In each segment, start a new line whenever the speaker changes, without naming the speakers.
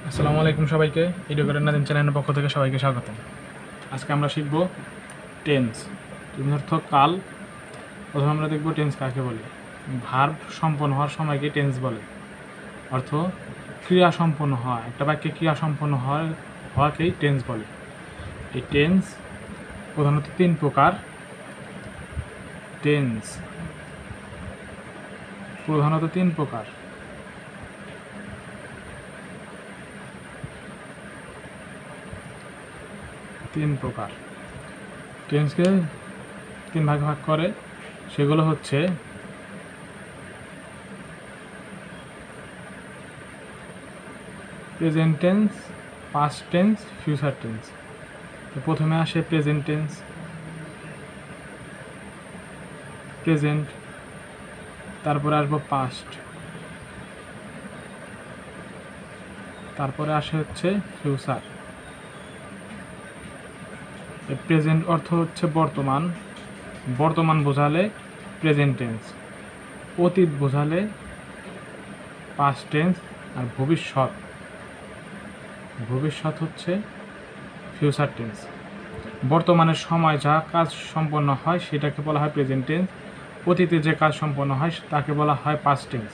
আসসালামু আলাইকুম সবাইকে। এডুকেটর নাদিম চ্যানেলের পক্ষ থেকে সবাইকে স্বাগত। আজকে আমরা শিখব টেন্স। টেন্স অর্থ কাল। প্রথমে আমরা দেখব টেন্স কাকে বলে। ভার্ব সম্পন্ন হওয়ার সময়কে টেন্স বলে। অর্থ ক্রিয়া সম্পন্ন হওয়া, একটা বাক্যে ক্রিয়া সম্পন্ন হওয়াকেই টেন্স বলে। এই টেন্স প্রধানত তিন প্রকার। টেন্স প্রধানত তিন প্রকার। টেন্সকে তিন ভাগে ভাগ করে, সেগুলো হচ্ছে present tense, past tense, future tense. তো প্রথমে আসে প্রেজেন্ট টেন্স। প্রেজেন্ট, তারপরে আসবো পাস্ট, তারপরে আসে হচ্ছে ফিউচার। প্রেজেন্ট অর্থ হচ্ছে বর্তমান, বর্তমান বোঝালে প্রেজেন্ট টেন্স, অতীত বোঝালে পাস্ট টেন্স, আর ভবিষ্যৎ হচ্ছে ফিউচার টেন্স। বর্তমানের সময় যা কাজ সম্পন্ন হয় সেটাকে বলা হয় প্রেজেন্ট টেন্স, অতীতে যে কাজ সম্পন্ন হয় তাকে বলা হয় পাস্ট টেন্স,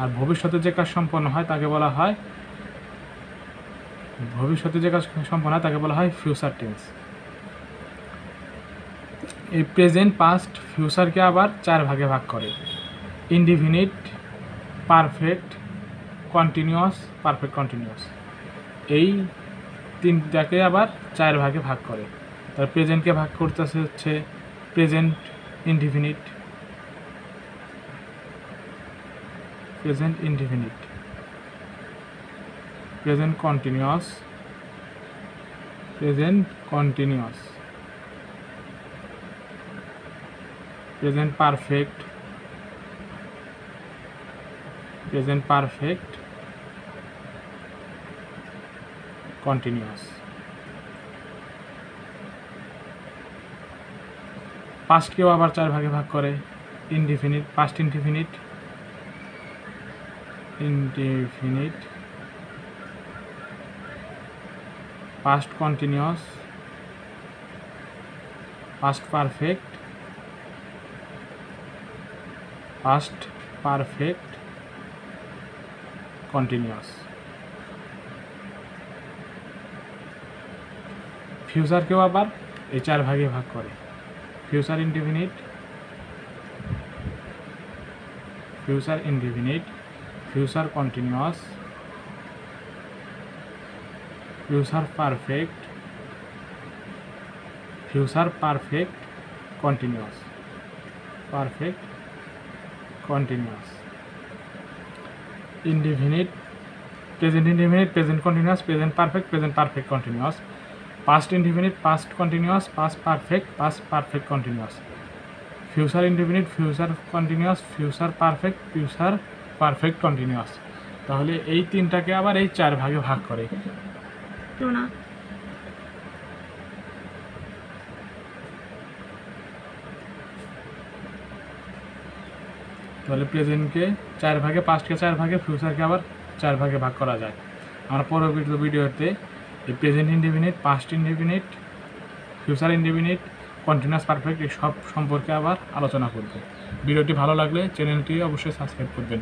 আর ভবিষ্যতে যে কাজ সম্পন্ন হয় তাকে বলা হয় ফিউচার টেন্স। এই প্রেজেন্ট, পাস্ট, ফিউচারকে আবার চার ভাগে ভাগ করে। Indefinite, perfect, continuous, perfect continuous. এই তিনটাকে আবার চার ভাগে ভাগ করে। তার প্রেজেন্টকে ভাগ করতেছে হচ্ছে present indefinite, present indefinite, present continuous, present continuous, present perfect, present perfect continuous. পাস্টকেও আবার চার ভাগে ভাগ করে। Indefinite, past indefinite, indefinite, past continuous, past perfect, past perfect continuous. ফিউচারকেও আবার এই চার ভাগে ভাগ করে। Future indefinite, future indefinite, future continuous, future perfect, future perfect continuous, perfect continuous. Indefinite, present indefinite, present continuous, present perfect, present perfect continuous. Past indefinite, past continuous, past perfect continuous. Future indefinite, future continuous, future perfect continuous. তাহলে এই তিনটাকে আবার এই চার ভাগে ভাগ করে। তাহলে প্রেজেন্টকে চার ভাগে, পাস্টকে চার ভাগে, ফিউচারকে আবার চার ভাগে ভাগ করা যায়। আমরা পরবর্তী ভিডিওতে এই present indefinite, past indefinite, future indefinite, continuous, perfect এই সব সম্পর্কে আবার আলোচনা করব। ভিডিওটি ভালো লাগলে চ্যানেলটি অবশ্যই সাবস্ক্রাইব করবেন।